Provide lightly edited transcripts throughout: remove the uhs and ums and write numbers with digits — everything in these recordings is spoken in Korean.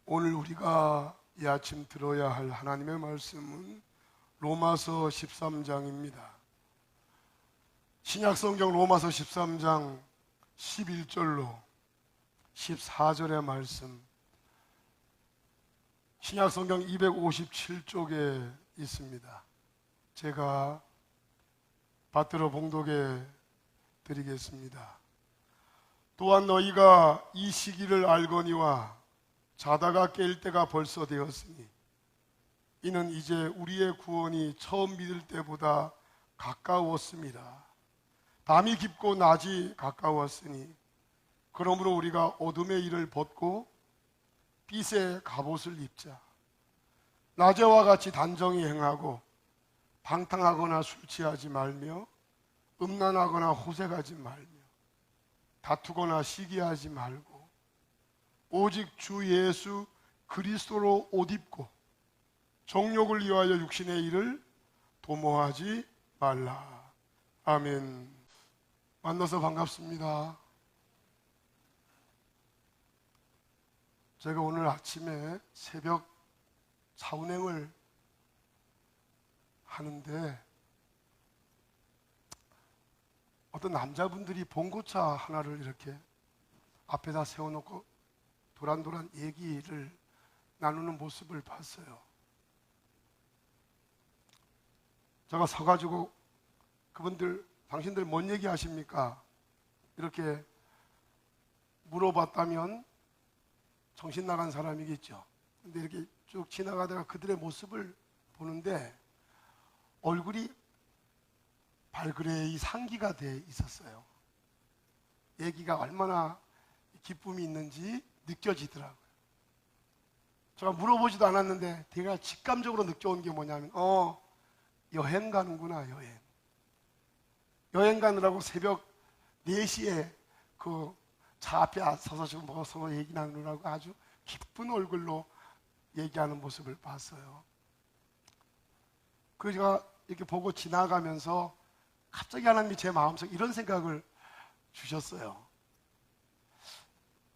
오늘 우리가 이 아침 들어야 할 하나님의 말씀은 로마서 13장입니다. 신약성경 로마서 13장 11절로 14절의 말씀, 신약성경 257쪽에 있습니다. 제가 받들어 봉독해 드리겠습니다. 또한 너희가 이 시기를 알거니와 자다가 깰 때가 벌써 되었으니 이는 이제 우리의 구원이 처음 믿을 때보다 가까웠습니다. 밤이 깊고 낮이 가까웠으니 그러므로 우리가 어둠의 일을 벗고 빛의 갑옷을 입자. 낮에와 같이 단정히 행하고 방탕하거나 술 취하지 말며 음란하거나 호색하지 말며 다투거나 시기하지 말고 오직 주 예수 그리스도로 옷 입고 정욕을 위하여 육신의 일을 도모하지 말라. 아멘. 만나서 반갑습니다. 제가 오늘 아침에 새벽 차운행을 하는데 어떤 남자분들이 봉고차 하나를 이렇게 앞에다 세워놓고 도란도란 얘기를 나누는 모습을 봤어요. 제가 서가지고 그분들, 당신들 뭔 얘기 하십니까? 이렇게 물어봤다면 정신 나간 사람이겠죠. 근데 이렇게 쭉 지나가다가 그들의 모습을 보는데 얼굴이 발그레이 상기가 돼 있었어요. 얘기가 얼마나 기쁨이 있는지 느껴지더라고요. 제가 물어보지도 않았는데 제가 직감적으로 느껴온 게 뭐냐면 여행 가는구나. 여행 가느라고 새벽 4시에 그 차 앞에 서서 지금 서로 얘기 나누느라고 아주 기쁜 얼굴로 얘기하는 모습을 봤어요. 그래서 제가 이렇게 보고 지나가면서 갑자기 하나님이 제 마음속에 이런 생각을 주셨어요.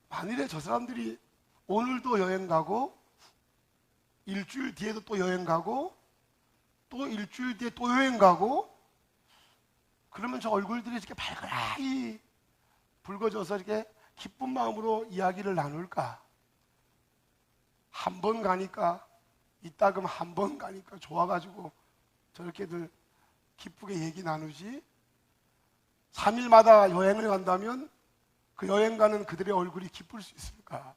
만일에 저 사람들이 오늘도 여행 가고 일주일 뒤에도 또 여행 가고 또 일주일 뒤에 또 여행 가고 그러면 저 얼굴들이 이렇게 발그라이 붉어져서 이렇게 기쁜 마음으로 이야기를 나눌까? 한 번 가니까 이따금 한 번 가니까 좋아가지고 저렇게들 기쁘게 얘기 나누지 3일마다 여행을 간다면 그 여행 가는 그들의 얼굴이 기쁠 수 있을까?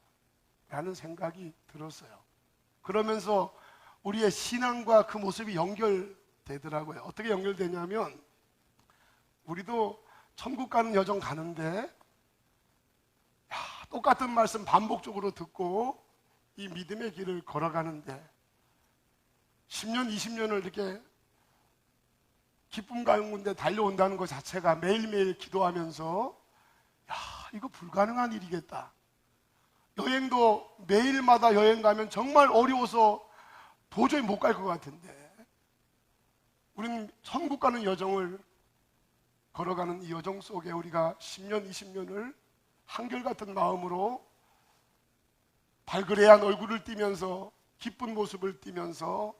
라는 생각이 들었어요. 그러면서 우리의 신앙과 그 모습이 연결되더라고요. 어떻게 연결되냐면 우리도 천국 가는 여정 가는데 똑같은 말씀 반복적으로 듣고 이 믿음의 길을 걸어가는데 10년, 20년을 이렇게 기쁨 가운데 달려온다는 것 자체가 매일매일 기도하면서 이거 불가능한 일이겠다. 여행도 매일마다 여행 가면 정말 어려워서 도저히 못 갈 것 같은데 우리는 천국 가는 여정을 걸어가는 이 여정 속에 우리가 10년, 20년을 한결같은 마음으로 발그레한 얼굴을 띠면서 기쁜 모습을 띠면서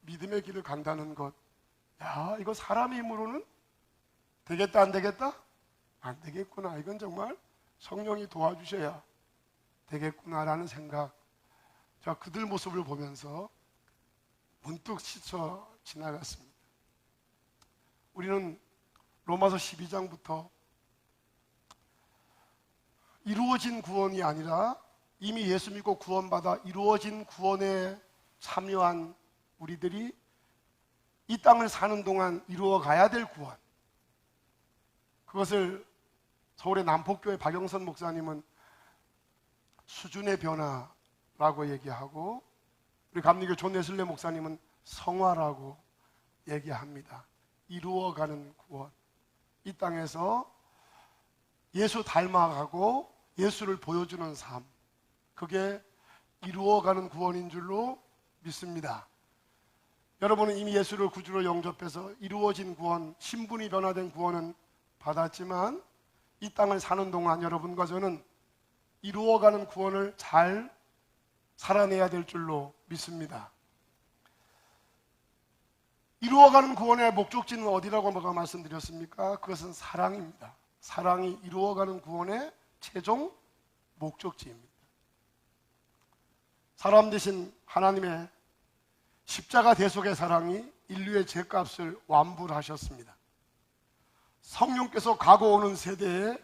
믿음의 길을 간다는 것, 이거 사람의 힘으로는 되겠다 안 되겠다? 안 되겠구나. 이건 정말 성령이 도와주셔야 되겠구나라는 생각, 제가 그들 모습을 보면서 문득 스쳐 지나갔습니다. 우리는 로마서 12장부터 이루어진 구원이 아니라 이미 예수 믿고 구원받아 이루어진 구원에 참여한 우리들이 이 땅을 사는 동안 이루어가야 될 구원, 그것을 서울의 남포교회 박영선 목사님은 수준의 변화라고 얘기하고 우리 감리교 존 웨슬리 목사님은 성화라고 얘기합니다. 이루어가는 구원, 이 땅에서 예수 닮아가고 예수를 보여주는 삶, 그게 이루어가는 구원인 줄로 믿습니다. 여러분은 이미 예수를 구주로 영접해서 이루어진 구원, 신분이 변화된 구원은 받았지만 이 땅을 사는 동안 여러분과 저는 이루어가는 구원을 잘 살아내야 될 줄로 믿습니다. 이루어가는 구원의 목적지는 어디라고 제가 말씀드렸습니까? 그것은 사랑입니다. 사랑이 이루어가는 구원의 최종 목적지입니다. 사람 대신 하나님의 십자가 대속의 사랑이 인류의 죄값을 완불하셨습니다. 성령께서 가고 오는 세대에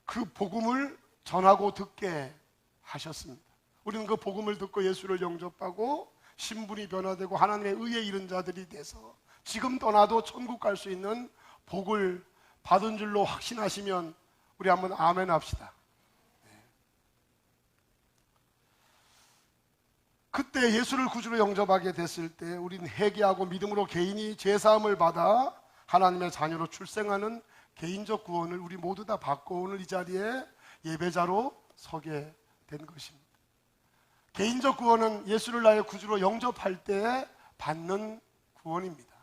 그 복음을 전하고 듣게 하셨습니다. 우리는 그 복음을 듣고 예수를 영접하고 신분이 변화되고 하나님의 의에 이른 자들이 돼서 지금 떠나도 천국 갈 수 있는 복을 받은 줄로 확신하시면 우리 한번 아멘 합시다. 그때 예수를 구주로 영접하게 됐을 때 우리는 회개하고 믿음으로 개인이 죄사함을 받아 하나님의 자녀로 출생하는 개인적 구원을 우리 모두 다 받고 오늘 이 자리에 예배자로 서게 된 것입니다. 개인적 구원은 예수를 나의 구주로 영접할 때 받는 구원입니다.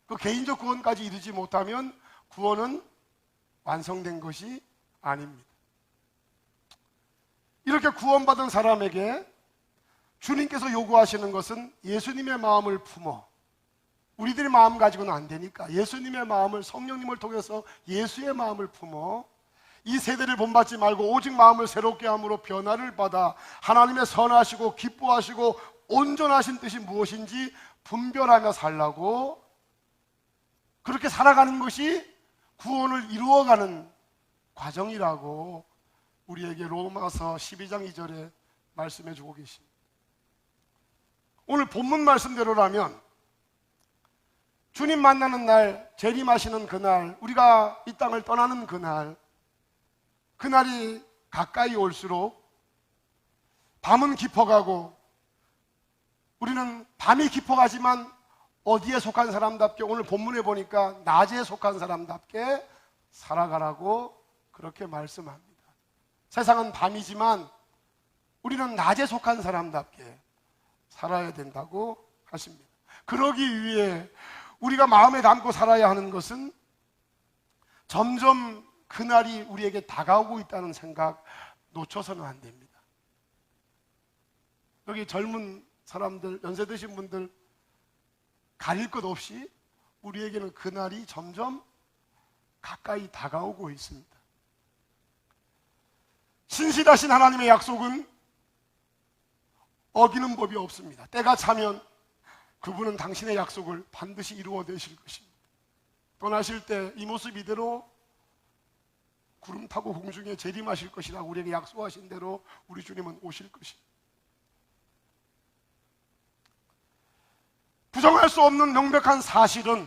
그 개인적 구원까지 이르지 못하면 구원은 완성된 것이 아닙니다. 이렇게 구원받은 사람에게 주님께서 요구하시는 것은 예수님의 마음을 품어, 우리들의 마음 가지고는 안 되니까 예수님의 마음을, 성령님을 통해서 예수의 마음을 품어 이 세대를 본받지 말고 오직 마음을 새롭게 함으로 변화를 받아 하나님의 선하시고 기뻐하시고 온전하신 뜻이 무엇인지 분별하며 살라고, 그렇게 살아가는 것이 구원을 이루어가는 과정이라고 우리에게 로마서 12장 2절에 말씀해 주고 계십니다. 오늘 본문 말씀대로라면 주님 만나는 날, 재림하시는 그날, 우리가 이 땅을 떠나는 그날이 가까이 올수록 밤은 깊어가고, 우리는 밤이 깊어가지만 어디에 속한 사람답게, 오늘 본문에 보니까 낮에 속한 사람답게 살아가라고 그렇게 말씀합니다. 세상은 밤이지만 우리는 낮에 속한 사람답게 살아야 된다고 하십니다. 그러기 위해 우리가 마음에 담고 살아야 하는 것은 점점 그날이 우리에게 다가오고 있다는 생각 놓쳐서는 안 됩니다. 여기 젊은 사람들, 연세 드신 분들 가릴 것 없이 우리에게는 그날이 점점 가까이 다가오고 있습니다. 신실하신 하나님의 약속은 어기는 법이 없습니다. 때가 차면 그분은 당신의 약속을 반드시 이루어내실 것입니다. 떠나실 때 이 모습 이대로 구름 타고 공중에 재림하실 것이라고 우리에게 약속하신 대로 우리 주님은 오실 것입니다. 부정할 수 없는 명백한 사실은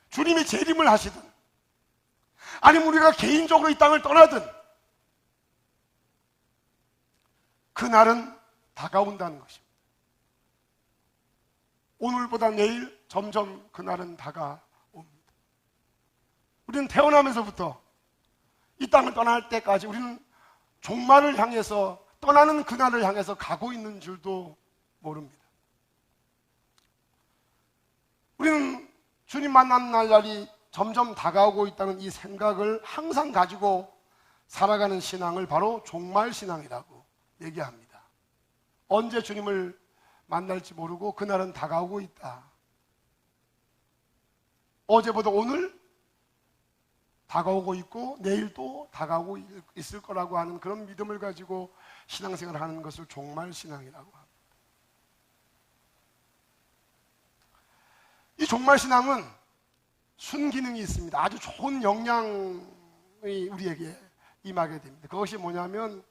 주님이 재림을 하시든 아니면 우리가 개인적으로 이 땅을 떠나든 그날은 다가온다는 것입니다. 오늘보다 내일 점점 그날은 다가옵니다. 우리는 태어나면서부터 이 땅을 떠날 때까지 우리는 종말을 향해서, 떠나는 그날을 향해서 가고 있는 줄도 모릅니다. 우리는 주님 만나는 날이 점점 다가오고 있다는 이 생각을 항상 가지고 살아가는 신앙을 바로 종말신앙이라고 얘기합니다. 언제 주님을 만날지 모르고 그날은 다가오고 있다. 어제보다 오늘 다가오고 있고 내일 또 다가오고 있을 거라고 하는 그런 믿음을 가지고 신앙생활을 하는 것을 종말신앙이라고 합니다. 이 종말신앙은 순기능이 있습니다. 아주 좋은 영향이 우리에게 임하게 됩니다. 그것이 뭐냐면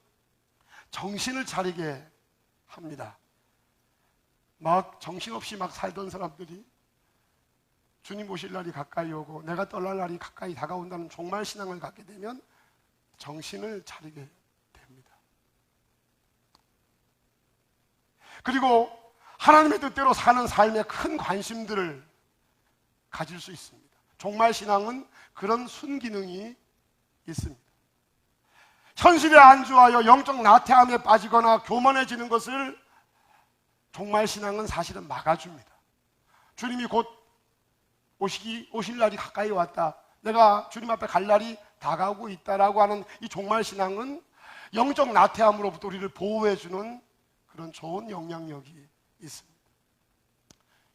정신을 차리게 합니다. 막 정신없이 막 살던 사람들이 주님 오실 날이 가까이 오고 내가 떠날 날이 가까이 다가온다는 종말신앙을 갖게 되면 정신을 차리게 됩니다. 그리고 하나님의 뜻대로 사는 삶에 큰 관심들을 가질 수 있습니다. 종말신앙은 그런 순기능이 있습니다. 현실에 안주하여 영적 나태함에 빠지거나 교만해지는 것을 종말신앙은 사실은 막아줍니다. 주님이 곧 오실 날이 가까이 왔다, 내가 주님 앞에 갈 날이 다가오고 있다라고 하는 이 종말신앙은 영적 나태함으로부터 우리를 보호해주는 그런 좋은 영향력이 있습니다.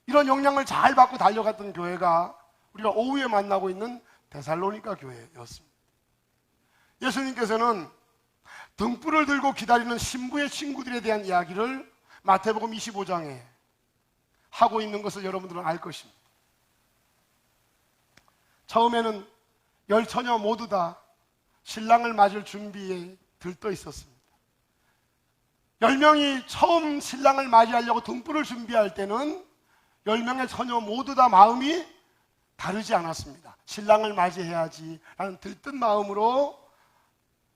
이런 영향을 잘 받고 달려갔던 교회가 우리가 오후에 만나고 있는 데살로니가 교회였습니다. 예수님께서는 등불을 들고 기다리는 신부의 친구들에 대한 이야기를 마태복음 25장에 하고 있는 것을 여러분들은 알 것입니다. 처음에는 10처녀 모두 다 신랑을 맞을 준비에 들떠 있었습니다. 10명이 처음 신랑을 맞이하려고 등불을 준비할 때는 10명의 처녀 모두 다 마음이 다르지 않았습니다. 신랑을 맞이해야지 라는 들뜬 마음으로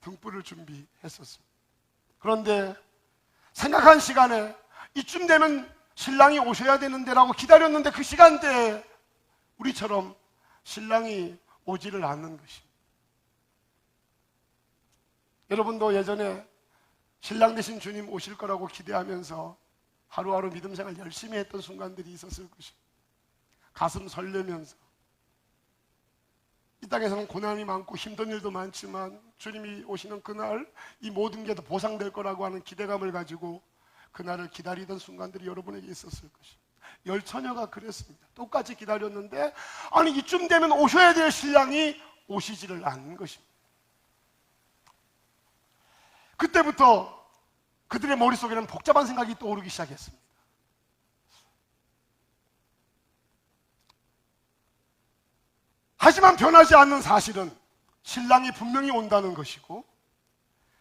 등불을 준비했었습니다. 그런데 생각한 시간에 이쯤 되면 신랑이 오셔야 되는데 라고 기다렸는데 그 시간대에 우리처럼 신랑이 오지를 않는 것입니다. 여러분도 예전에 신랑 되신 주님 오실 거라고 기대하면서 하루하루 믿음 생활 열심히 했던 순간들이 있었을 것입니다. 가슴 설레면서 이 땅에서는 고난이 많고 힘든 일도 많지만 주님이 오시는 그날 이 모든 게 다 보상될 거라고 하는 기대감을 가지고 그날을 기다리던 순간들이 여러분에게 있었을 것입니다. 10처녀가 그랬습니다. 똑같이 기다렸는데 아니 이쯤 되면 오셔야 될 신랑이 오시지를 않는 것입니다. 그때부터 그들의 머릿속에는 복잡한 생각이 떠오르기 시작했습니다. 하지만 변하지 않는 사실은 신랑이 분명히 온다는 것이고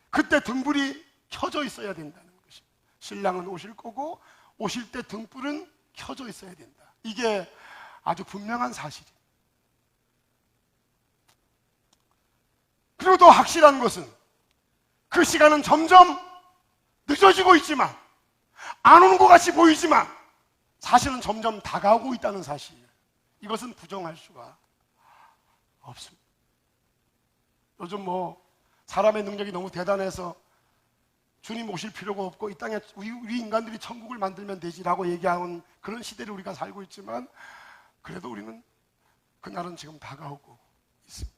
그때 등불이 켜져 있어야 된다는 것입니다. 신랑은 오실 거고 오실 때 등불은 켜져 있어야 된다. 이게 아주 분명한 사실입니다. 그리고 또 확실한 것은 그 시간은 점점 늦어지고 있지만 안 오는 것 같이 보이지만 사실은 점점 다가오고 있다는 사실, 이것은 부정할 수가 없습니다. 요즘 사람의 능력이 너무 대단해서 주님 오실 필요가 없고 이 땅에 우리 인간들이 천국을 만들면 되지라고 얘기하는 그런 시대를 우리가 살고 있지만 그래도 우리는 그날은 지금 다가오고 있습니다.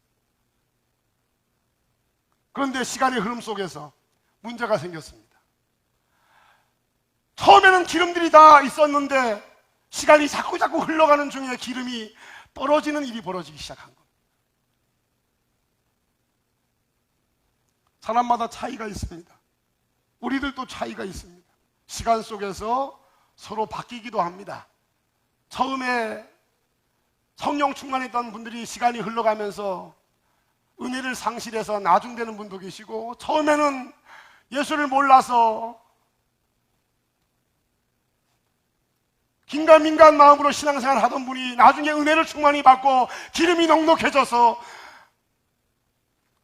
그런데 시간의 흐름 속에서 문제가 생겼습니다. 처음에는 기름들이 다 있었는데 시간이 자꾸 흘러가는 중에 기름이 떨어지는 일이 벌어지기 시작한 겁니다. 사람마다 차이가 있습니다. 우리들도 차이가 있습니다. 시간 속에서 서로 바뀌기도 합니다. 처음에 성령 충만했던 분들이 시간이 흘러가면서 은혜를 상실해서 나중되는 분도 계시고, 처음에는 예수를 몰라서 긴가민가한 마음으로 신앙생활 하던 분이 나중에 은혜를 충만히 받고 기름이 넉넉해져서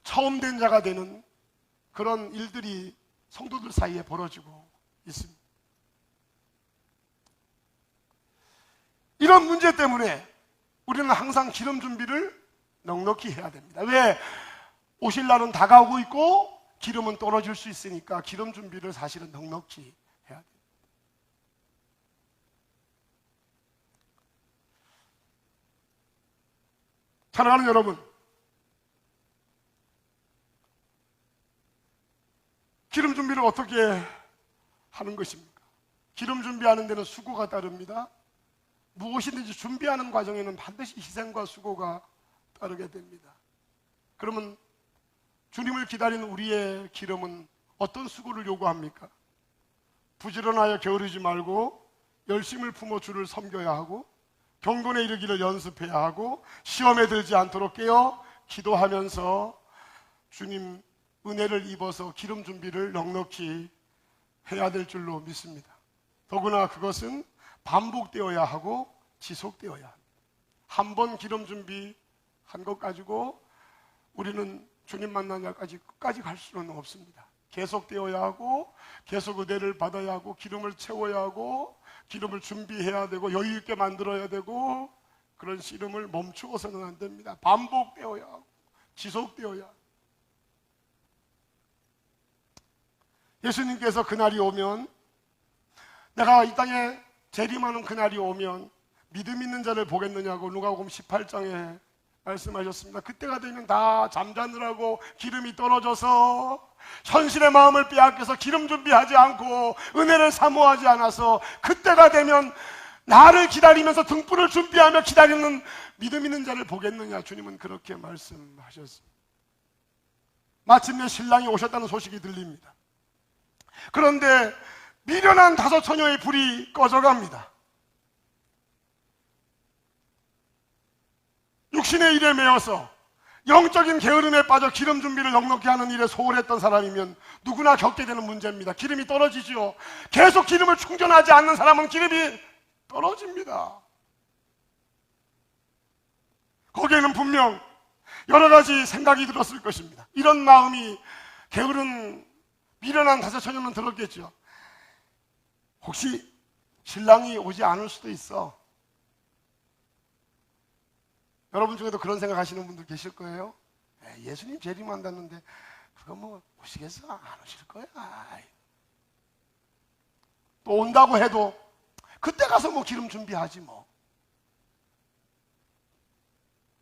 처음 된 자가 되는 그런 일들이 성도들 사이에 벌어지고 있습니다. 이런 문제 때문에 우리는 항상 기름 준비를 넉넉히 해야 됩니다. 왜? 오실 날은 다가오고 있고 기름은 떨어질 수 있으니까 기름 준비를 사실은 넉넉히 해야 됩니다. 사랑하는 여러분, 기름 준비를 어떻게 하는 것입니까? 기름 준비하는 데는 수고가 따릅니다. 무엇이든지 준비하는 과정에는 반드시 희생과 수고가 따르게 됩니다. 그러면 주님을 기다리는 우리의 기름은 어떤 수고를 요구합니까? 부지런하여 게으르지 말고 열심을 품어 주를 섬겨야 하고, 경건에 이르기를 연습해야 하고, 시험에 들지 않도록 깨어 기도하면서 주님 은혜를 입어서 기름 준비를 넉넉히 해야 될 줄로 믿습니다. 더구나 그것은 반복되어야 하고 지속되어야 합니다. 한 번 기름 준비한 것 가지고 우리는 주님 만난 날까지 끝까지 갈 수는 없습니다. 계속되어야 하고 계속 은혜를 받아야 하고 기름을 채워야 하고 기름을 준비해야 되고 여유 있게 만들어야 되고, 그런 씨름을 멈추어서는 안 됩니다. 반복되어야 하고 지속되어야 합니다. 예수님께서 그날이 오면, 내가 이 땅에 재림하는 그날이 오면 믿음 있는 자를 보겠느냐고 누가복음 18장에 말씀하셨습니다. 그때가 되면 다 잠자느라고 기름이 떨어져서 현실의 마음을 빼앗겨서 기름 준비하지 않고 은혜를 사모하지 않아서 그때가 되면 나를 기다리면서 등불을 준비하며 기다리는 믿음 있는 자를 보겠느냐, 주님은 그렇게 말씀하셨습니다. 마침내 신랑이 오셨다는 소식이 들립니다. 그런데 미련한 5 처녀의 불이 꺼져갑니다. 육신의 일에 매여서 영적인 게으름에 빠져 기름 준비를 넉넉히 하는 일에 소홀했던 사람이면 누구나 겪게 되는 문제입니다. 기름이 떨어지죠. 계속 기름을 충전하지 않는 사람은 기름이 떨어집니다. 거기에는 분명 여러 가지 생각이 들었을 것입니다. 이런 마음이 게으른 미련한 5 처녀는 들었겠죠. 혹시 신랑이 오지 않을 수도 있어. 여러분 중에도 그런 생각하시는 분들 계실 거예요. 예수님 재림한다는데 그거 뭐 오시겠어? 안 오실 거야. 또 온다고 해도 그때 가서 뭐 기름 준비하지 뭐.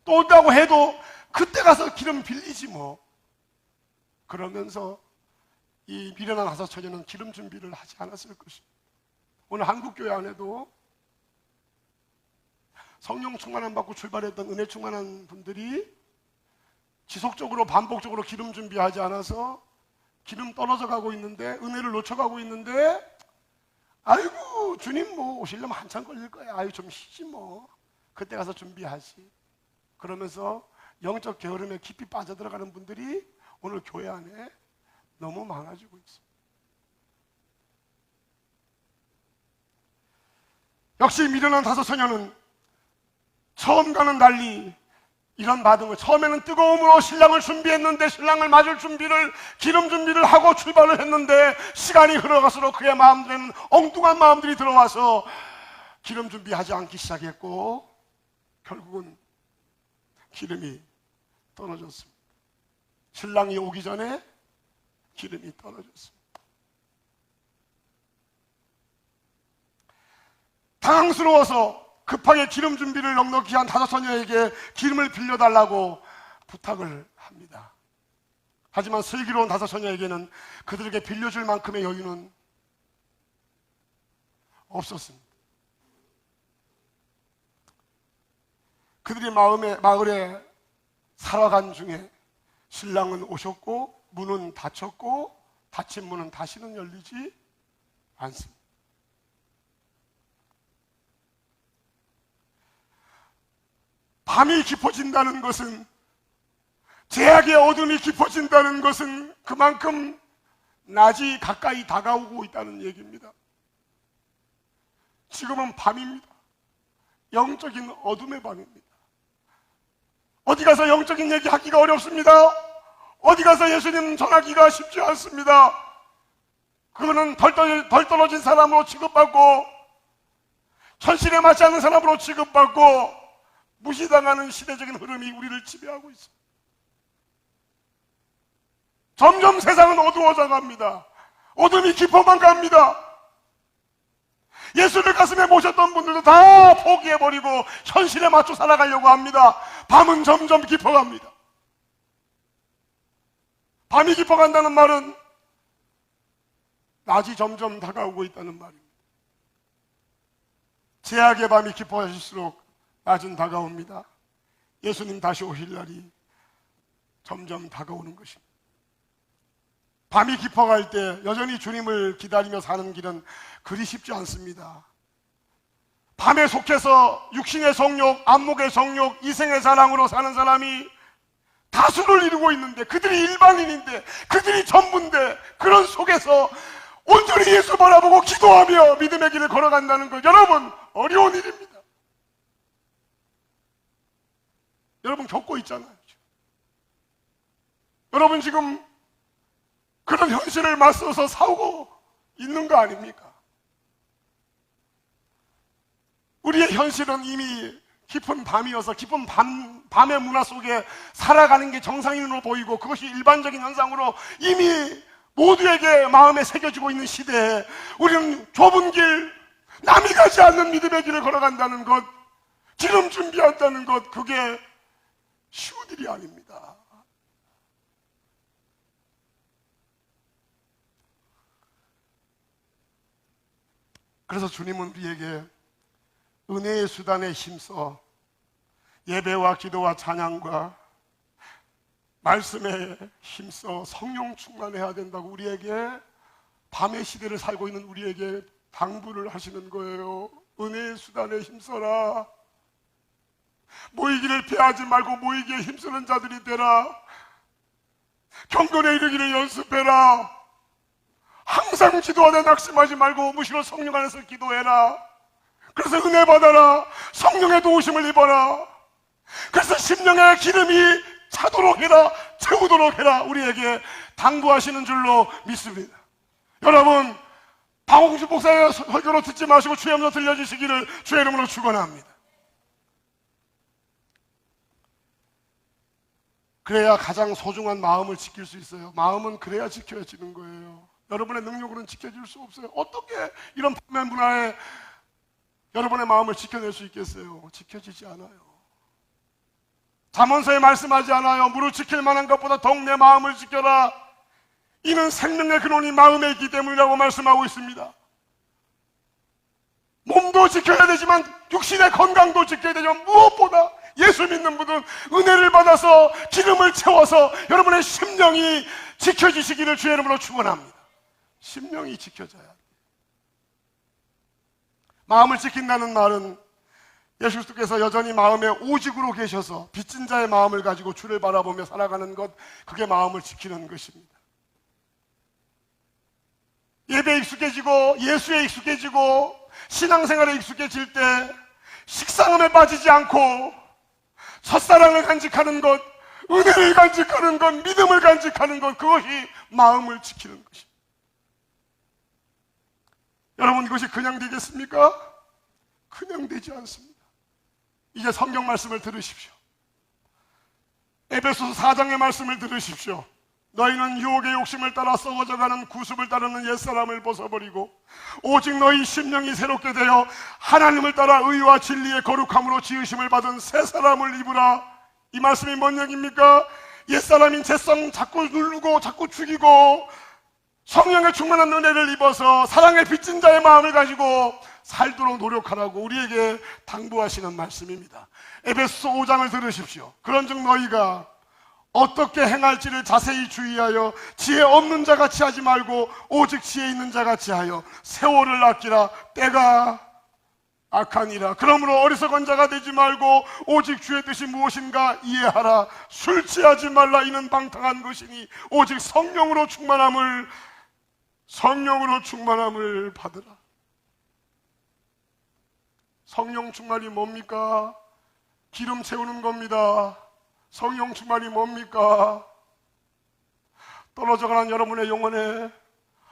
또 온다고 해도 그때 가서 기름 빌리지 뭐. 그러면서 이 미련한 5 처녀는 기름 준비를 하지 않았을 것입니다. 오늘 한국교회 안에도 성령 충만함 받고 출발했던 은혜 충만한 분들이 지속적으로 반복적으로 기름 준비하지 않아서 기름 떨어져 가고 있는데, 은혜를 놓쳐가고 있는데, 아이고 주님 뭐 오시려면 한참 걸릴 거야. 아유 좀 쉬지 뭐. 그때 가서 준비하지. 그러면서 영적 게으름에 깊이 빠져들어가는 분들이 오늘 교회 안에 너무 많아지고 있습니다. 역시 미련한 5 처녀는 처음과는 달리 이런 받은 거, 처음에는 뜨거움으로 신랑을 준비했는데, 신랑을 맞을 준비를, 기름 준비를 하고 출발을 했는데, 시간이 흘러갈수록 그의 마음들에는 엉뚱한 마음들이 들어와서 기름 준비하지 않기 시작했고, 결국은 기름이 떨어졌습니다. 신랑이 오기 전에 기름이 떨어졌습니다. 당황스러워서 급하게 기름 준비를 넉넉히 한 5 처녀에게 기름을 빌려달라고 부탁을 합니다. 하지만 슬기로운 5 처녀에게는 그들에게 빌려줄 만큼의 여유는 없었습니다. 그들이 마을에 살아간 중에 신랑은 오셨고 문은 닫혔고 닫힌 문은 다시는 열리지 않습니다. 밤이 깊어진다는 것은, 제약의 어둠이 깊어진다는 것은 그만큼 낮이 가까이 다가오고 있다는 얘기입니다. 지금은 밤입니다. 영적인 어둠의 밤입니다. 어디 가서 영적인 얘기 하기가 어렵습니다. 어디 가서 예수님 전하기가 쉽지 않습니다. 그거는 덜 떨어진 사람으로 취급받고 현실에 맞지 않는 사람으로 취급받고 무시당하는 시대적인 흐름이 우리를 지배하고 있습니다. 점점 세상은 어두워져 갑니다. 어둠이 깊어만 갑니다. 예수를 가슴에 모셨던 분들도 다 포기해버리고 현실에 맞춰 살아가려고 합니다. 밤은 점점 깊어갑니다. 밤이 깊어간다는 말은 낮이 점점 다가오고 있다는 말입니다. 제약의 밤이 깊어질수록 낮은 다가옵니다. 예수님 다시 오실 날이 점점 다가오는 것입니다. 밤이 깊어갈 때 여전히 주님을 기다리며 사는 길은 그리 쉽지 않습니다. 밤에 속해서 육신의 성욕, 안목의 성욕, 이생의 사랑으로 사는 사람이 다수를 이루고 있는데, 그들이 일반인인데, 그들이 전부인데, 그런 속에서 온전히 예수 바라보고 기도하며 믿음의 길을 걸어간다는 것, 여러분 어려운 일입니다. 여러분 겪고 있잖아요. 여러분 지금 그런 현실을 맞서서 싸우고 있는 거 아닙니까? 우리의 현실은 이미 깊은 밤이어서 깊은 밤의 문화 속에 살아가는 게 정상인으로 보이고 그것이 일반적인 현상으로 이미 모두에게 마음에 새겨지고 있는 시대에 우리는 좁은 길, 남이 가지 않는 믿음의 길을 걸어간다는 것, 기름 준비한다는 것, 그게 쉬운 일이 아닙니다. 그래서 주님은 우리에게 은혜의 수단에 힘써 예배와 기도와 찬양과 말씀에 힘써 성령 충만해야 된다고 우리에게, 밤의 시대를 살고 있는 우리에게 당부를 하시는 거예요. 은혜의 수단에 힘써라. 모이기를 피하지 말고 모이기에 힘쓰는 자들이 되라. 경건에 이르기를 연습해라. 항상 기도하되 낙심하지 말고 무시로 성령 안에서 기도해라. 그래서 은혜 받아라. 성령의 도우심을 입어라. 그래서 심령의 기름이 차도록 해라. 채우도록 해라. 우리에게 당부하시는 줄로 믿습니다. 여러분, 박홍수 목사의 설교로 듣지 마시고 주의 음성 들려주시기를 주의 이름으로 축원합니다. 그래야 가장 소중한 마음을 지킬 수 있어요. 마음은 그래야 지켜지는 거예요. 여러분의 능력으로는 지켜질 수 없어요. 어떻게 이런 판매 문화에 여러분의 마음을 지켜낼 수 있겠어요? 지켜지지 않아요. 잠언서에 말씀하지 않아요? 무릇 지킬 만한 것보다 더욱 내 마음을 지켜라. 이는 생명의 근원이 마음에 있기 때문이라고 말씀하고 있습니다. 몸도 지켜야 되지만 육신의 건강도 지켜야 되지만 무엇보다 예수 믿는 분은 은혜를 받아서 기름을 채워서 여러분의 심령이 지켜지시기를 주의 이름으로 축원합니다. 심령이 지켜져야 돼요. 마음을 지킨다는 말은 예수 그리스도께서 여전히 마음에 오직으로 계셔서 빚진 자의 마음을 가지고 주를 바라보며 살아가는 것, 그게 마음을 지키는 것입니다. 예배에 익숙해지고 예수에 익숙해지고 신앙생활에 익숙해질 때 식상함에 빠지지 않고 첫사랑을 간직하는 것, 은혜를 간직하는 것, 믿음을 간직하는 것, 그것이 마음을 지키는 것입니다. 여러분, 이것이 그냥 되겠습니까? 그냥 되지 않습니다. 이제 성경 말씀을 들으십시오. 에베소서 4장의 말씀을 들으십시오. 너희는 유혹의 욕심을 따라 썩어져가는 구습을 따르는 옛사람을 벗어버리고 오직 너희 심령이 새롭게 되어 하나님을 따라 의와 진리의 거룩함으로 지으심을 받은 새 사람을 입으라. 이 말씀이 뭔 얘기입니까? 옛사람인 죄성 자꾸 누르고 자꾸 죽이고 성령의 충만한 은혜를 입어서 사랑의 빚진 자의 마음을 가지고 살도록 노력하라고 우리에게 당부하시는 말씀입니다. 에베소서 5장을 들으십시오. 그런즉 너희가 어떻게 행할지를 자세히 주의하여 지혜 없는 자 같이 하지 말고 오직 지혜 있는 자 같이 하여 세월을 아끼라. 때가 악하니라. 그러므로 어리석은 자가 되지 말고 오직 주의 뜻이 무엇인가 이해하라. 술 취하지 말라. 이는 방탕한 것이니 오직 성령으로 충만함을 받으라. 성령 충만이 뭡니까? 기름 채우는 겁니다. 성령 충만이 뭡니까? 떨어져가는 여러분의 영혼에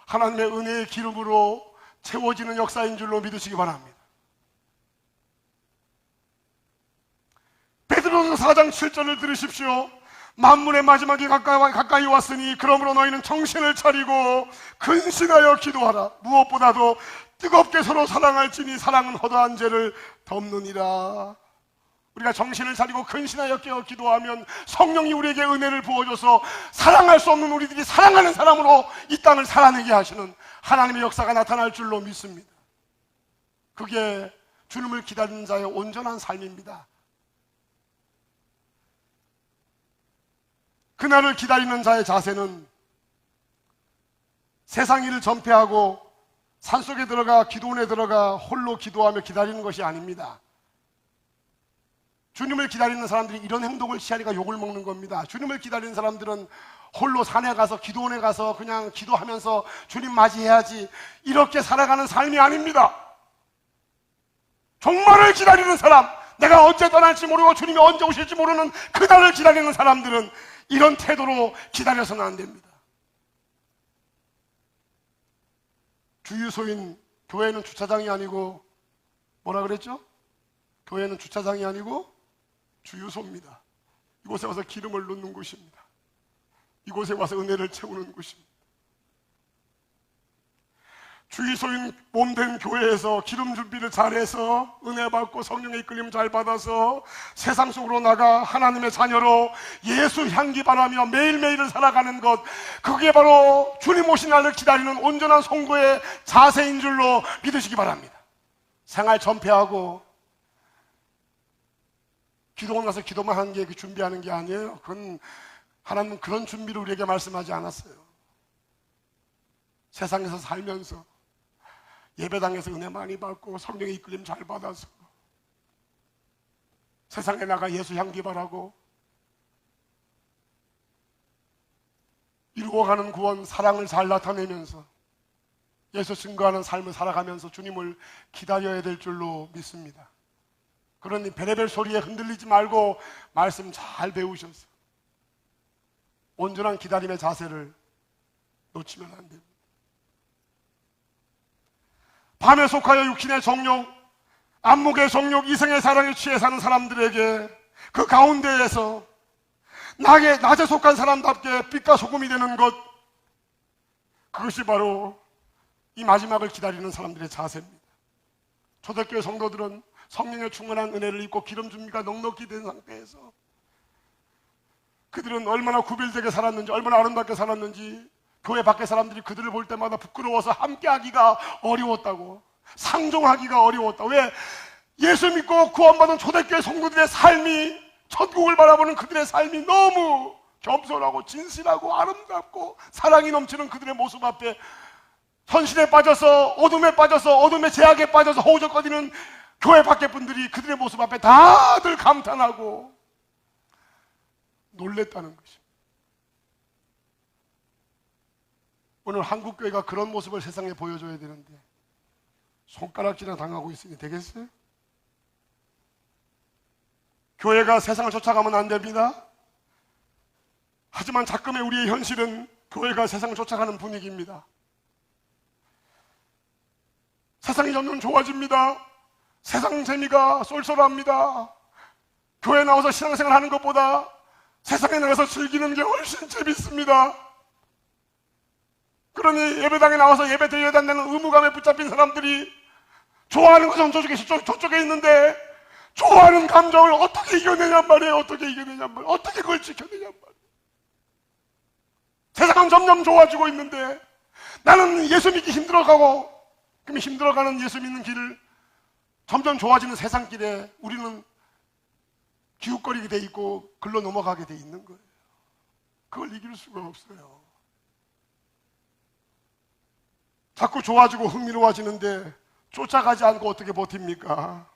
하나님의 은혜의 기름으로 채워지는 역사인 줄로 믿으시기 바랍니다. 베드로서 4장 7절을 들으십시오. 만물의 마지막이 가까이 왔으니 그러므로 너희는 정신을 차리고 근신하여 기도하라. 무엇보다도 뜨겁게 서로 사랑할지니 사랑은 허다한 죄를 덮느니라. 우리가 정신을 차리고 근신하여 깨어 기도하면 성령이 우리에게 은혜를 부어줘서 사랑할 수 없는 우리들이 사랑하는 사람으로 이 땅을 살아내게 하시는 하나님의 역사가 나타날 줄로 믿습니다. 그게 주님을 기다리는 자의 온전한 삶입니다. 그날을 기다리는 자의 자세는 세상 일을 전폐하고 산속에 들어가 기도원에 들어가 홀로 기도하며 기다리는 것이 아닙니다. 주님을 기다리는 사람들이 이런 행동을 취하니까 욕을 먹는 겁니다. 주님을 기다리는 사람들은 홀로 산에 가서 기도원에 가서 그냥 기도하면서 주님 맞이해야지, 이렇게 살아가는 삶이 아닙니다. 종말을 기다리는 사람, 내가 언제 떠날지 모르고 주님이 언제 오실지 모르는 그날을 기다리는 사람들은 이런 태도로 기다려서는 안 됩니다. 주유소인 교회는 주차장이 아니고 뭐라 그랬죠? 교회는 주차장이 아니고 주유소입니다. 이곳에 와서 기름을 넣는 곳입니다. 이곳에 와서 은혜를 채우는 곳입니다. 주의소인 몸된 교회에서 기름 준비를 잘해서 은혜 받고 성령의 이끌림 잘 받아서 세상 속으로 나가 하나님의 자녀로 예수 향기 바라며 매일매일을 살아가는 것, 그게 바로 주님 오신 날을 기다리는 온전한 성도의 자세인 줄로 믿으시기 바랍니다. 생활 전폐하고 기도원 가서 기도만 하는 게 준비하는 게 아니에요. 그건 하나님은 그런 준비를 우리에게 말씀하지 않았어요. 세상에서 살면서 예배당에서 은혜 많이 받고 성령의 이끌림 잘 받아서 세상에 나가 예수 향기 바라고 이루어가는 구원, 사랑을 잘 나타내면서 예수 증거하는 삶을 살아가면서 주님을 기다려야 될 줄로 믿습니다. 그러니 베레벨 소리에 흔들리지 말고 말씀 잘 배우셔서 온전한 기다림의 자세를 놓치면 안 됩니다. 밤에 속하여 육신의 정욕, 안목의 정욕, 이성의 사랑에 취해 사는 사람들에게 그 가운데에서 낮에 속한 사람답게 빛과 소금이 되는 것, 그것이 바로 이 마지막을 기다리는 사람들의 자세입니다. 초대교회 성도들은 성령의 충만한 은혜를 입고 기름 준비가 넉넉히 된 상태에서 그들은 얼마나 구별되게 살았는지, 얼마나 아름답게 살았는지 교회 밖의 사람들이 그들을 볼 때마다 부끄러워서 함께하기가 어려웠다고, 상종하기가 어려웠다. 왜? 예수 믿고 구원받은 초대교회 성도들의 삶이, 천국을 바라보는 그들의 삶이 너무 겸손하고 진실하고 아름답고 사랑이 넘치는 그들의 모습 앞에 현실에 빠져서 어둠의 제약에 빠져서 허우적거리는 교회 밖의 분들이 그들의 모습 앞에 다들 감탄하고 놀랬다는 것입니다. 오늘 한국교회가 그런 모습을 세상에 보여줘야 되는데 손가락질이나 당하고 있으니 되겠어요? 교회가 세상을 쫓아가면 안 됩니다. 하지만 자금의 우리의 현실은 교회가 세상을 쫓아가는 분위기입니다. 세상이 점점 좋아집니다. 세상 재미가 쏠쏠합니다. 교회 나와서 신앙생활 하는 것보다 세상에 나가서 즐기는 게 훨씬 재밌습니다. 그러니 예배당에 나와서 예배 드려야 된다는 의무감에 붙잡힌 사람들이 좋아하는 것은 저쪽에 있는데 좋아하는 감정을 어떻게 이겨내냔 말이에요. 어떻게 그걸 지켜내냔 말이에요. 세상은 점점 좋아지고 있는데 나는 예수 믿기 힘들어가고, 그럼 힘들어가는 예수 믿는 길을 점점 좋아지는 세상 길에 우리는 기웃거리게 돼 있고 글로 넘어가게 돼 있는 거예요. 그걸 이길 수가 없어요. 자꾸 좋아지고 흥미로워지는데 쫓아가지 않고 어떻게 버팁니까?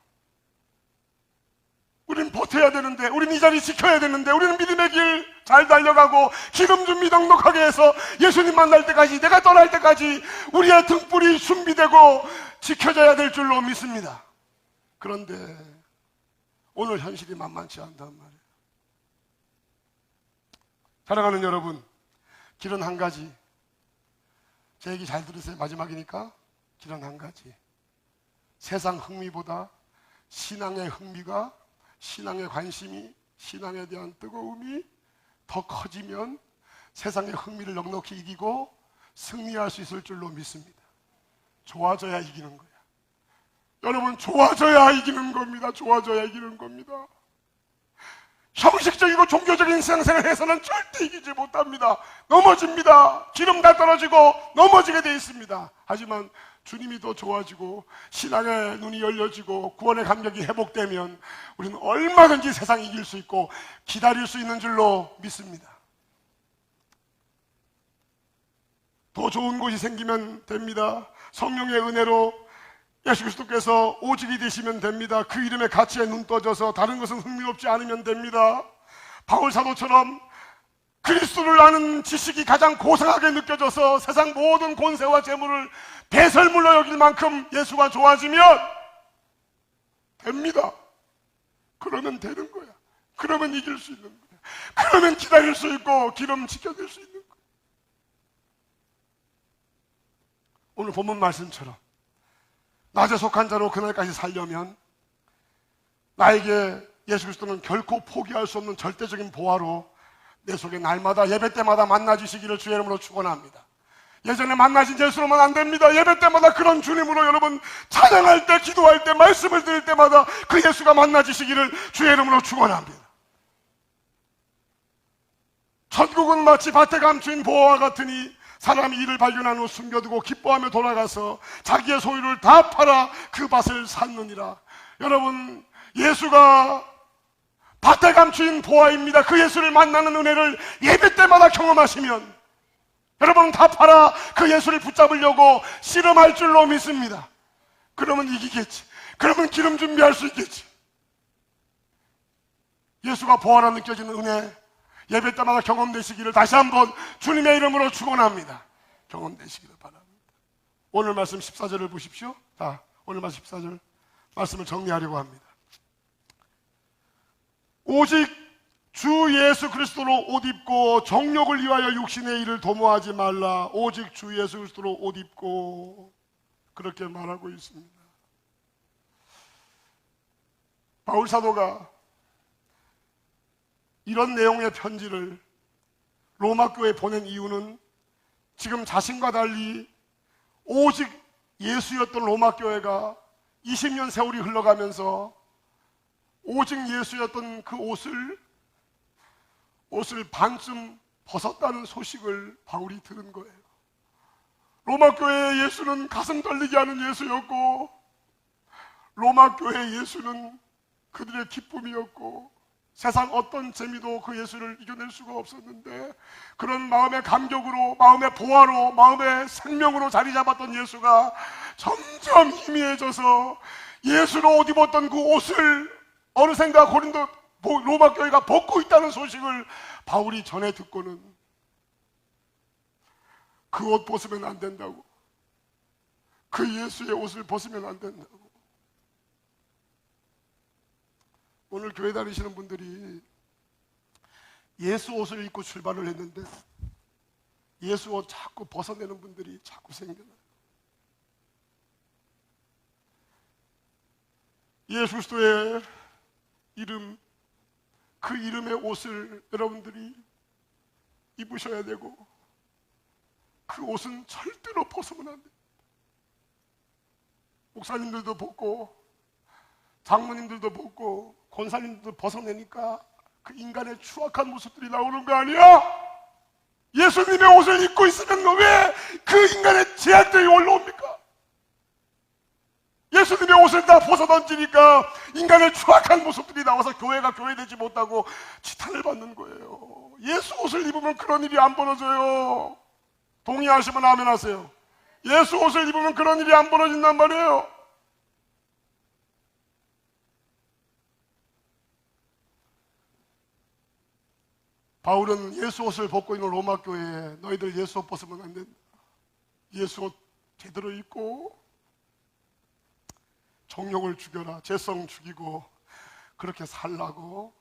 우린 버텨야 되는데, 우린 이 자리 지켜야 되는데, 우리는 믿음의 길 잘 달려가고 기름 준비 넉넉하게 해서 예수님 만날 때까지, 내가 떠날 때까지 우리의 등불이 준비되고 지켜져야 될 줄로 믿습니다. 그런데 오늘 현실이 만만치 않단 말이에요. 사랑하는 여러분, 길은 한 가지. 제 얘기 잘 들으세요. 마지막이니까. 길은 한 가지. 세상 흥미보다 신앙의 흥미가, 신앙의 관심이, 신앙에 대한 뜨거움이 더 커지면 세상의 흥미를 넉넉히 이기고 승리할 수 있을 줄로 믿습니다. 좋아져야 이기는 거야. 여러분, 좋아져야 이기는 겁니다. 좋아져야 이기는 겁니다. 형식적이고 종교적인 신앙생활을 해서는 절대 이기지 못합니다. 넘어집니다. 기름 다 떨어지고 넘어지게 돼 있습니다. 하지만 주님이 더 좋아지고 신앙의 눈이 열려지고 구원의 감격이 회복되면 우리는 얼마든지 세상 이길 수 있고 기다릴 수 있는 줄로 믿습니다. 더 좋은 곳이 생기면 됩니다. 성령의 은혜로 예수 그리스도께서 오직이 되시면 됩니다. 그 이름의 가치에 눈 떠져서 다른 것은 흥미롭지 않으면 됩니다. 바울 사도처럼 그리스도를 아는 지식이 가장 고상하게 느껴져서 세상 모든 권세와 재물을 배설물로 여길 만큼 예수가 좋아지면 됩니다. 그러면 되는 거야. 그러면 이길 수 있는 거야. 그러면 기다릴 수 있고 기름 지켜낼 수 있는 거야. 오늘 본문 말씀처럼 낮에 속한 자로 그날까지 살려면 나에게 예수 그리스도는 결코 포기할 수 없는 절대적인 보화로 내 속에 날마다 예배 때마다 만나주시기를 주의 이름으로 축원합니다. 예전에 만나신 예수로만 안 됩니다. 예배 때마다 그런 주님으로 여러분 찬양할 때, 기도할 때, 말씀을 드릴 때마다 그 예수가 만나지시기를 주의 이름으로 축원합니다. 천국은 마치 밭에 감춘 보화와 같으니 사람이 이를 발견한 후 숨겨두고 기뻐하며 돌아가서 자기의 소유를 다 팔아 그 밭을 샀느니라. 여러분, 예수가 밭에 감춘 보화입니다. 그 예수를 만나는 은혜를 예배 때마다 경험하시면 여러분 다 팔아 그 예수를 붙잡으려고 씨름할 줄로 믿습니다. 그러면 이기겠지. 그러면 기름 준비할 수 있겠지. 예수가 보화라 느껴지는 은혜 예배 때마다 경험되시기를 다시 한번 주님의 이름으로 축원합니다. 경험되시기를 바랍니다. 오늘 말씀 14절을 보십시오. 자, 오늘 말씀 14절 말씀을 정리하려고 합니다. 오직 주 예수 그리스도로 옷 입고 정욕을 위하여 육신의 일을 도모하지 말라. 오직 주 예수 그리스도로 옷 입고, 그렇게 말하고 있습니다. 바울 사도가 이런 내용의 편지를 로마 교회에 보낸 이유는 지금 자신과 달리 오직 예수였던 로마 교회가 20년 세월이 흘러가면서 오직 예수였던 그 옷을 반쯤 벗었다는 소식을 바울이 들은 거예요. 로마 교회의 예수는 가슴 떨리게 하는 예수였고, 로마 교회의 예수는 그들의 기쁨이었고, 세상 어떤 재미도 그 예수를 이겨낼 수가 없었는데, 그런 마음의 감격으로, 마음의 보화로, 마음의 생명으로 자리 잡았던 예수가 점점 희미해져서 예수로 옷 입었던 그 옷을 어느샌가 고린도 로마 교회가 벗고 있다는 소식을 바울이 전해 듣고는 그 옷 벗으면 안 된다고, 그 예수의 옷을 벗으면 안 된다고. 오늘 교회 다니시는 분들이 예수 옷을 입고 출발을 했는데 예수 옷 자꾸 벗어내는 분들이 자꾸 생겨나요. 예수 그리스도의 이름, 그 이름의 옷을 여러분들이 입으셔야 되고, 그 옷은 절대로 벗으면 안 돼요. 목사님들도 벗고 장모님들도 벗고 권사님들도 벗어내니까 그 인간의 추악한 모습들이 나오는 거 아니야? 예수님의 옷을 입고 있으면 왜 그 인간의 제약들이 올라옵니까? 예수님의 옷을 다 벗어던지니까 인간의 추악한 모습들이 나와서 교회가 교회되지 못하고 지탄을 받는 거예요. 예수 옷을 입으면 그런 일이 안 벌어져요. 동의하시면 아멘 하세요. 예수 옷을 입으면 그런 일이 안 벌어진단 말이에요. 바울은 예수 옷을 벗고 있는 로마 교회에 너희들 예수 옷 벗으면 안 된다. 예수 옷 제대로 입고 정욕을 죽여라, 죄성 죽이고 그렇게 살라고.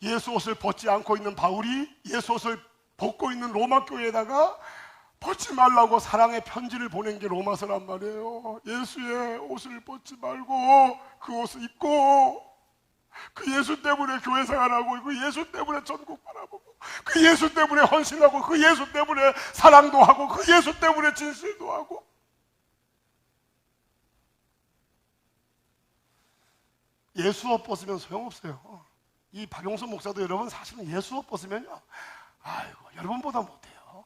예수 옷을 벗지 않고 있는 바울이 예수 옷을 벗고 있는 로마 교회에다가 벗지 말라고 사랑의 편지를 보낸 게 로마서란 말이에요. 예수의 옷을 벗지 말고 그 옷을 입고, 그 예수 때문에 교회 생활하고, 그 예수 때문에 전국 바라보고, 그 예수 때문에 헌신하고, 그 예수 때문에 사랑도 하고, 그 예수 때문에 진실도 하고. 예수 옷 벗으면 소용없어요. 이 박용수 목사도 여러분 사실은 예수 옷 벗으면요, 아이고 여러분보다 못해요.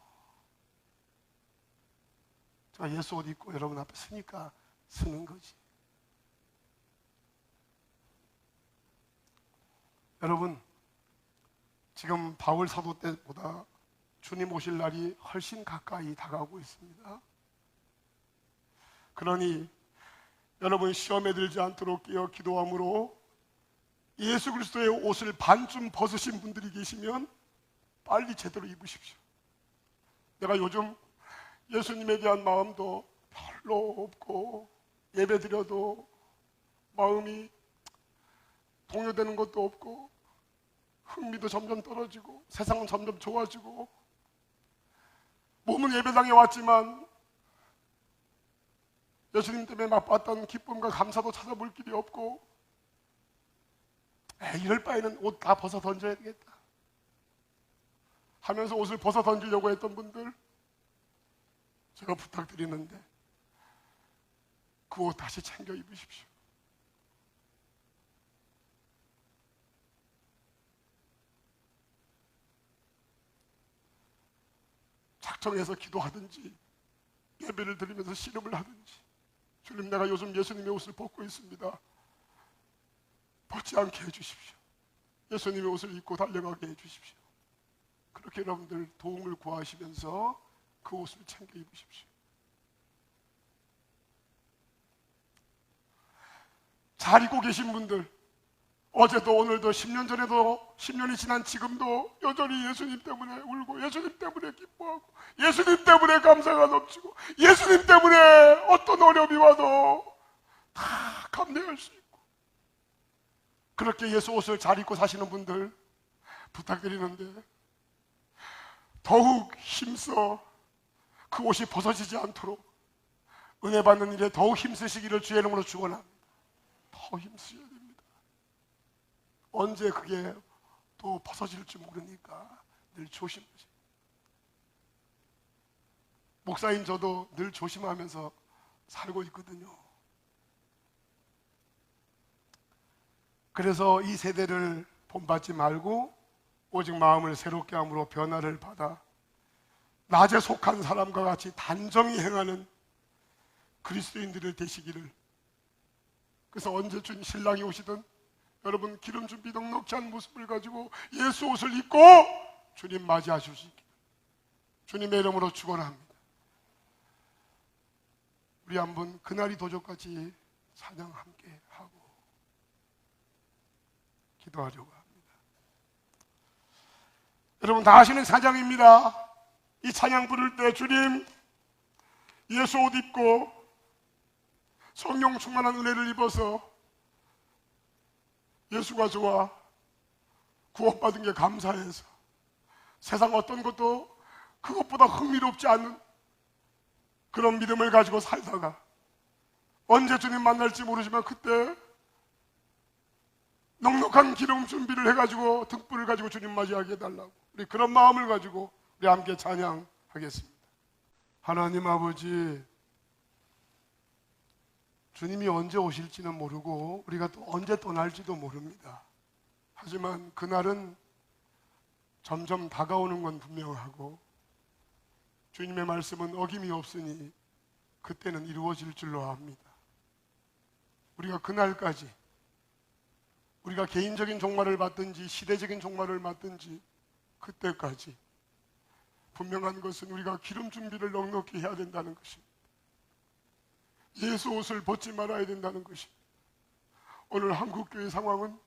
제가 예수 옷 입고 여러분 앞에 서니까 서는 거지. 여러분, 지금 바울 사도 때보다 주님 오실 날이 훨씬 가까이 다가오고 있습니다. 그러니 여러분 시험에 들지 않도록 깨어 기도함으로 예수 그리스도의 옷을 반쯤 벗으신 분들이 계시면 빨리 제대로 입으십시오. 내가 요즘 예수님에 대한 마음도 별로 없고, 예배 드려도 마음이 동요되는 것도 없고, 흥미도 점점 떨어지고, 세상은 점점 좋아지고, 몸은 예배당에 왔지만 예수님 때문에 맛봤던 기쁨과 감사도 찾아볼 길이 없고, 이럴 바에는 옷 다 벗어 던져야 되겠다 하면서 옷을 벗어 던지려고 했던 분들, 제가 부탁드리는데 그 옷 다시 챙겨 입으십시오. 작정해서 기도하든지 예배를 드리면서 씨름을 하든지, 주님 내가 요즘 예수님의 옷을 벗고 있습니다, 벗지 않게 해주십시오. 예수님의 옷을 입고 달려가게 해주십시오. 그렇게 여러분들 도움을 구하시면서 그 옷을 챙겨 입으십시오. 잘 입고 계신 분들, 어제도 오늘도 10년 전에도 10년이 지난 지금도 여전히 예수님 때문에 울고, 예수님 때문에 기뻐하고, 예수님 때문에 감사가 넘치고, 예수님 때문에 어떤 어려움이 와도 다 감내할 수 있고, 그렇게 예수 옷을 잘 입고 사시는 분들 부탁드리는데 더욱 힘써 그 옷이 벗어지지 않도록 은혜 받는 일에 더욱 힘쓰시기를 주의 이름으로 축원합니다. 더 힘쓰셔야 됩니다. 언제 그게 또 벗어질지 모르니까 늘 조심하세요. 목사인 저도 늘 조심하면서 살고 있거든요. 그래서 이 세대를 본받지 말고 오직 마음을 새롭게 함으로 변화를 받아 낮에 속한 사람과 같이 단정히 행하는 그리스도인들을 되시기를. 그래서 언제 주님 신랑이 오시든 여러분 기름 준비 넉넉지 않은 모습을 가지고 예수 옷을 입고 주님 맞이하실 수 있기를 주님의 이름으로 축원합니다. 우리 한번 그날이 도적같이 찬양 함께 하고 기도하려고 합니다. 여러분 다 아시는 찬양입니다. 이 찬양 부를 때 주님 예수 옷 입고 성령 충만한 은혜를 입어서 예수가 좋아 구원받은 게 감사해서 세상 어떤 것도 그것보다 흥미롭지 않은 그런 믿음을 가지고 살다가 언제 주님 만날지 모르지만 그때 넉넉한 기름 준비를 해가지고 등불을 가지고 주님 맞이하게 해달라고, 우리 그런 마음을 가지고 우리 함께 찬양하겠습니다. 하나님 아버지, 주님이 언제 오실지는 모르고 우리가 또 언제 떠날지도 모릅니다. 하지만 그날은 점점 다가오는 건 분명하고 주님의 말씀은 어김이 없으니 그때는 이루어질 줄로 압니다. 우리가 그날까지 우리가 개인적인 종말을 받든지 시대적인 종말을 받든지 그때까지 분명한 것은 우리가 기름 준비를 넉넉히 해야 된다는 것입니다. 예수 옷을 벗지 말아야 된다는 것입니다. 오늘 한국교회 상황은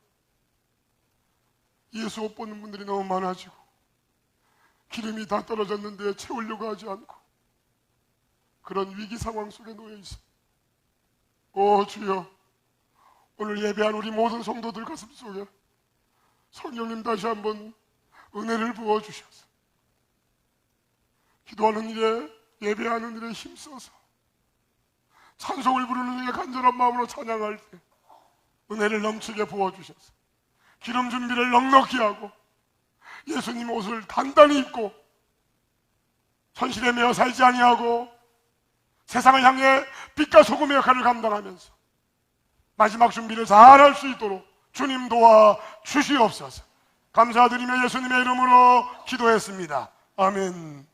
예수 옷 벗는 분들이 너무 많아지고 기름이 다 떨어졌는데 채우려고 하지 않고 그런 위기 상황 속에 놓여 있습니다. 오 주여, 오늘 예배한 우리 모든 성도들 가슴 속에 성령님 다시 한번 은혜를 부어주셔서 기도하는 일에 예배하는 일에 힘써서 찬송을 부르는 일에 간절한 마음으로 찬양할 때 은혜를 넘치게 부어주셔서 기름 준비를 넉넉히 하고 예수님 옷을 단단히 입고 현실에 매여 살지 아니하고 세상을 향해 빛과 소금의 역할을 감당하면서 마지막 준비를 잘 할 수 있도록 주님 도와 주시옵소서. 감사드리며 예수님의 이름으로 기도했습니다. 아멘.